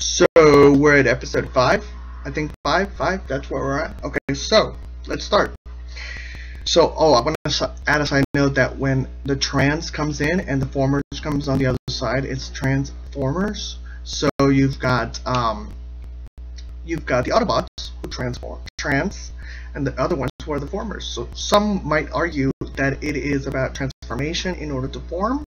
So we're at episode 5. I think 5. That's where we're at. Okay, so let's start. So, I want to add a side note that when the trans comes in and the formers comes on the other side, it's transformers. So you've got the autobots who transform, and the other ones who are the formers. So some might argue that it is about transformation in order to form.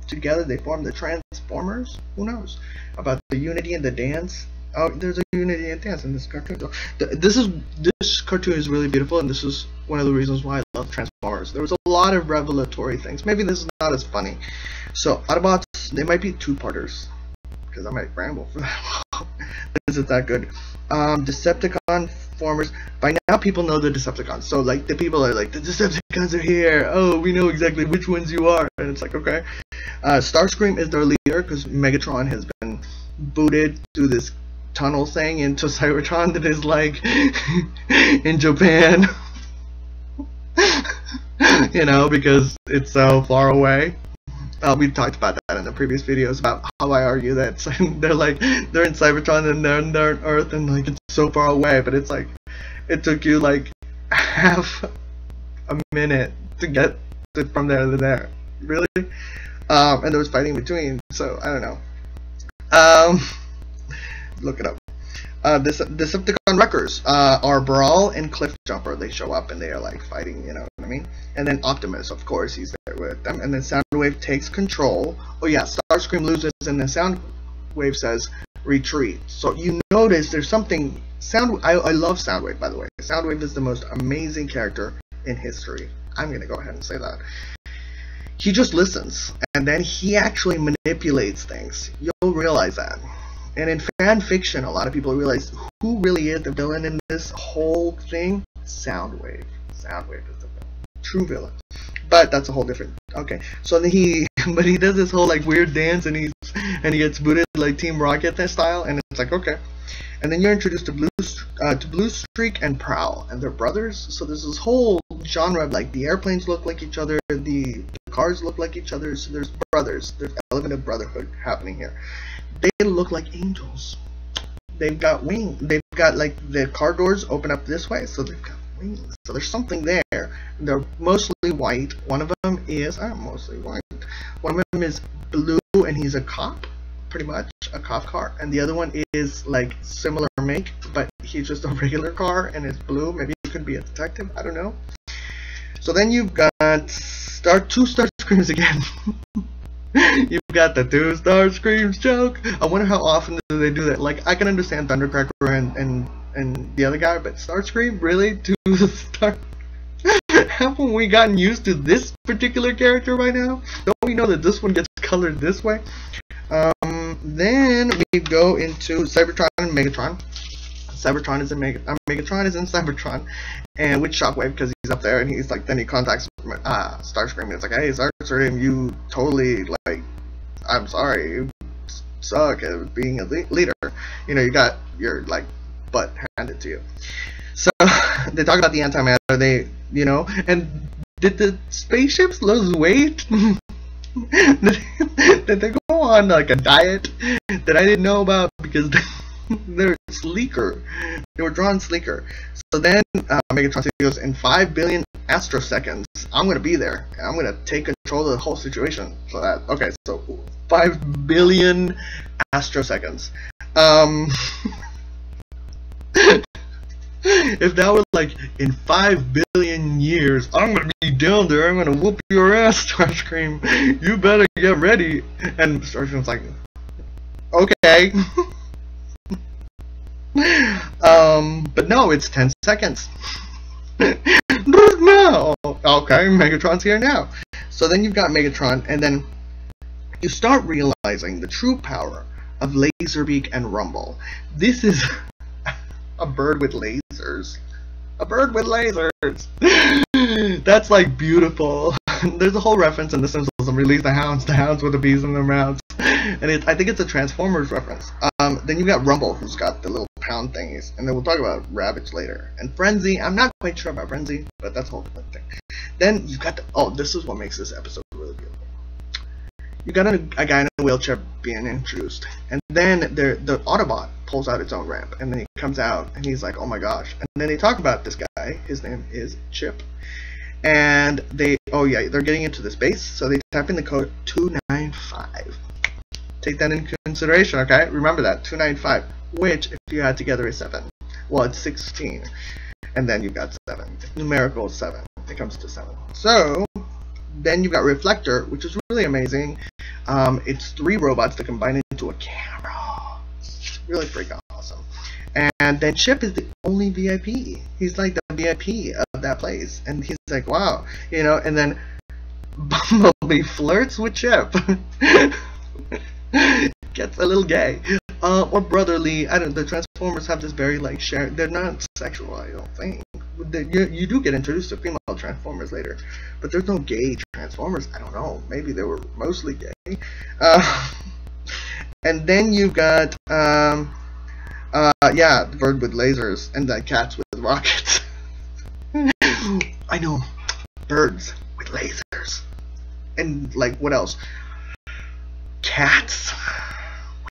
Together they form the transformers. Who knows about the unity and the dance? Oh, there's a unity and dance in this cartoon. So this cartoon is really beautiful, and this is one of the reasons why I love Transformers. There was a lot of revelatory things. Maybe this is not as funny. So Autobots, they might be two-parters, because I might ramble for that long. This is that good. Decepticon formers. By now, people know the Decepticons. So like the people are like, the Decepticons are here. Oh, we know exactly which ones you are, and it's like, okay. Starscream is their leader because Megatron has been booted through this tunnel thing into Cybertron that is like in Japan. You know, because it's so far away. We talked about that in the previous videos about how I argue that they're in Cybertron and they're on Earth and like it's so far away, but it's like it took you like half a minute to get from there to there. Really? And there was fighting between, so I don't know. Look it up. Decepticon Wreckers are Brawl and Cliff Jumper. They show up and they are like fighting, you know what I mean? And then Optimus, of course, he's there with them. And then Soundwave takes control. Oh yeah, Starscream loses and then Soundwave says retreat. So you notice there's something. I love Soundwave, by the way. Soundwave is the most amazing character in history. I'm gonna go ahead and say that. He just listens, and then he actually manipulates things. You'll realize that. And in fan fiction, a lot of people realize who really is the villain in this whole thing. Soundwave. Soundwave is the villain. True villain. But that's a whole different. Okay. So then he does this whole like weird dance, and he gets booted like Team Rocket style, and it's like okay. And then you're introduced to Blue Streak and Prowl, and they're brothers. So there's this whole genre of like the airplanes look like each other, the cars look like each other. So there's brothers. There's element of brotherhood happening here. They look like angels. They've got wings. They've got like the car doors open up this way, so they've got wings. So there's something there. They're mostly white. One of them is mostly white. One of them is blue, and he's a cop, pretty much a cop car. And the other one is like similar make, but he's just a regular car, and it's blue. Maybe he could be a detective. I don't know. So then you've got two Starscreams again. You've got the two Starscreams joke. I wonder how often do they do that. Like I can understand Thundercracker and the other guy, but Starscream, really? Two Star? Haven't we gotten used to this particular character by now? Don't we know that this one gets colored this way? Then we go into Cybertron and Megatron. Megatron is in Cybertron, and with Shockwave because he's up there, and he's like, then he contacts Starscream, and it's like, hey Starscream, you totally like, I'm sorry, you suck at being a leader. You know, you got your like butt handed to you. So they talk about the antimatter. And did the spaceships lose weight? Did they go on like a diet that I didn't know about because they're sleeker? They were drawn sleeker. So then Megatron goes, in 5 billion astroseconds, I'm gonna be there. I'm gonna take control of the whole situation. So that okay. So 5 billion astroseconds. If that were like in 5 billion years, I'm gonna be down there. I'm gonna whoop your ass, Starscream. You better get ready. And Starscream's like, okay. But no, it's 10 seconds. No. Okay, Megatron's here now. So then you've got Megatron, and then you start realizing the true power of Laserbeak and Rumble. This is a bird with lasers. A bird with lasers. That's like beautiful. There's a whole reference in The Simpsons. Release the hounds with the bees in their mouths. And I think it's a Transformers reference. Then you got Rumble, who's got the little pound thingies, and then we'll talk about Ravage later. And Frenzy, I'm not quite sure about Frenzy, but that's a whole different thing. Then you got this is what makes this episode really beautiful. you got a guy in a wheelchair being introduced, and then the Autobot pulls out its own ramp, and then he comes out, and he's like, oh my gosh. And then they talk about this guy. His name is Chip. And they're getting into this base, so they type in the code 295. Take that into consideration, okay? Remember that, 295, which, if you add together, is 7. Well, it's 16. And then you've got 7. Numerical 7. It comes to 7. So, then you've got Reflector, which is really amazing. It's 3 robots that combine into a camera. It's really freaking awesome. And then Chip is the only VIP. He's like the VIP of that place. And he's like, wow. You know, and then Bumblebee flirts with Chip. Gets a little gay. Or brotherly. I don't know. The Transformers have this very, like, shared. They're not sexual, I don't think. You do get introduced to female Transformers later. But there's no gay Transformers. I don't know. Maybe they were mostly gay. And then you've got, the bird with lasers and the cats with rockets. I know. Birds with lasers. And, like, what else? Cats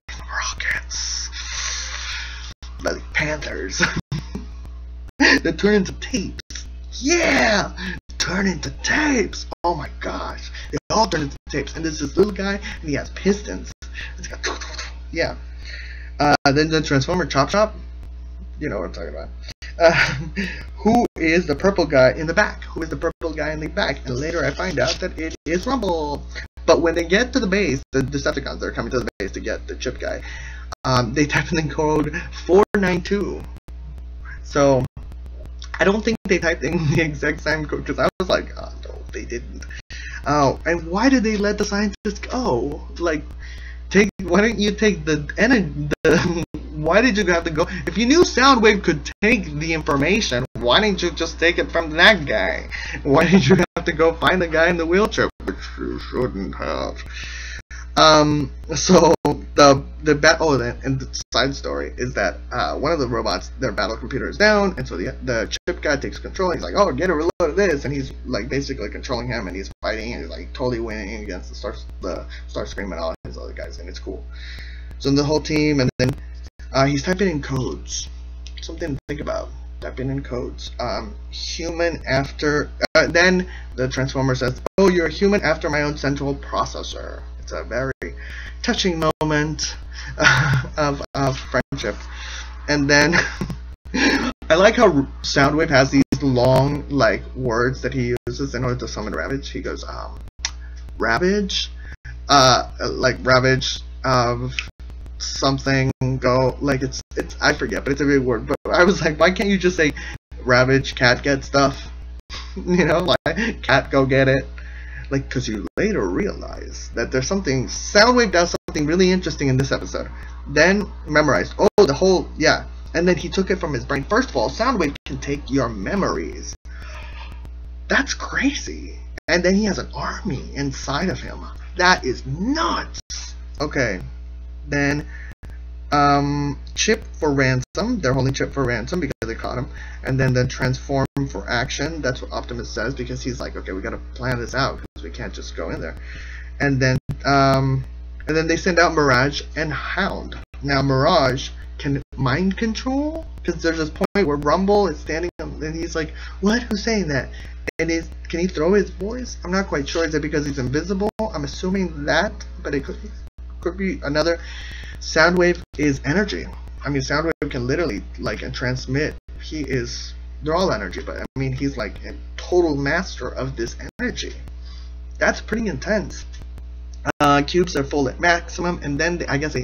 with rockets. Like panthers. That turn into tapes. Yeah! Turn into tapes. Oh my gosh. They all turn into tapes. And there's this little guy, and he has pistons. It's got, yeah. Then the Transformer Chop Chop. You know what I'm talking about. Who is the purple guy in the back? Who is the purple guy in the back? And later I find out that it is Rumble. But when they get to the base, the Decepticons are coming to the base to get the Chip guy. They type in the code 492. So I don't think they typed in the exact same code, because I was like, oh no, they didn't. Oh, and why did they let the scientists go? Like, why didn't you take why did you have to go? If you knew Soundwave could take the information, why didn't you just take it from that guy? Why did you have to go find the guy in the wheelchair? Which you shouldn't have. So and the side story is that one of the robots, their battle computer is down, and so the Chip guy takes control. He's like, oh, get a reload of this, and he's like basically controlling him, and he's fighting, and he's like totally winning against the Starscream and all his other guys, and it's cool. So the whole team, and then he's typing in codes. Something to think about. Typing in codes. Human after. Then the Transformer says, "Oh, you're a human after my own central processor." It's a very touching moment of friendship. And then I like how Soundwave has these long, like, words that he uses in order to summon Ravage. He goes, Ravage, like Ravage of something go, like it's I forget, but it's a big word. But I was like, why can't you just say Ravage, cat get stuff? You know, like cat go get it. Like, because you later realize that there's something, Soundwave does something really interesting in this episode. Then memorized. Oh, the whole, yeah. And then he took it from his brain. First of all, Soundwave can take your memories. That's crazy. And then he has an army inside of him. That is nuts. Okay. Then, Chip for ransom. They're holding Chip for ransom because they caught him. And then the transform for action. That's what Optimus says, because he's like, okay, we gotta plan this out because we can't just go in there. And then they send out Mirage and Hound. Now Mirage can mind control, because there's this point where Rumble is standing up and he's like, what? Who's saying that? And can he throw his voice? I'm not quite sure. Is it because he's invisible? I'm assuming that, but it could be another. Soundwave is energy. I mean, Soundwave can literally, like, and transmit. They're all energy, but I mean, he's like a total master of this energy. That's pretty intense. Cubes are full at maximum, and then I guess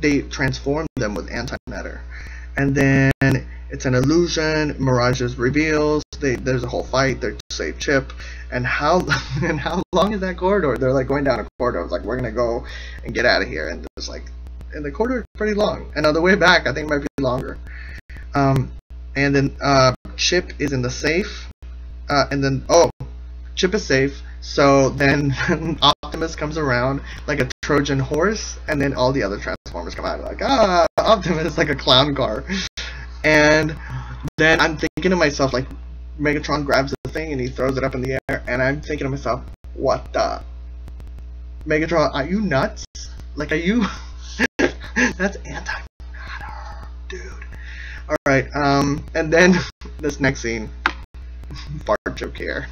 they transform them with antimatter. And then it's an illusion. Mirages reveals. There's a whole fight. They save Chip. And how long is that corridor? They're like going down a corridor. It's like, we're gonna go and get out of here. And it's like, and the corridor is pretty long. And on the way back, I think it might be longer. And then Chip is in the safe. And then Chip is safe. So then Optimus comes around like a Trojan horse, and then all the other Transformers come out like, Optimus, like a clown car. And then I'm thinking to myself, like, Megatron grabs the thing and he throws it up in the air, and I'm thinking to myself, what the? Megatron, are you nuts? Like, are you? That's antimatter, dude. All right. And then this next scene, fart joke here.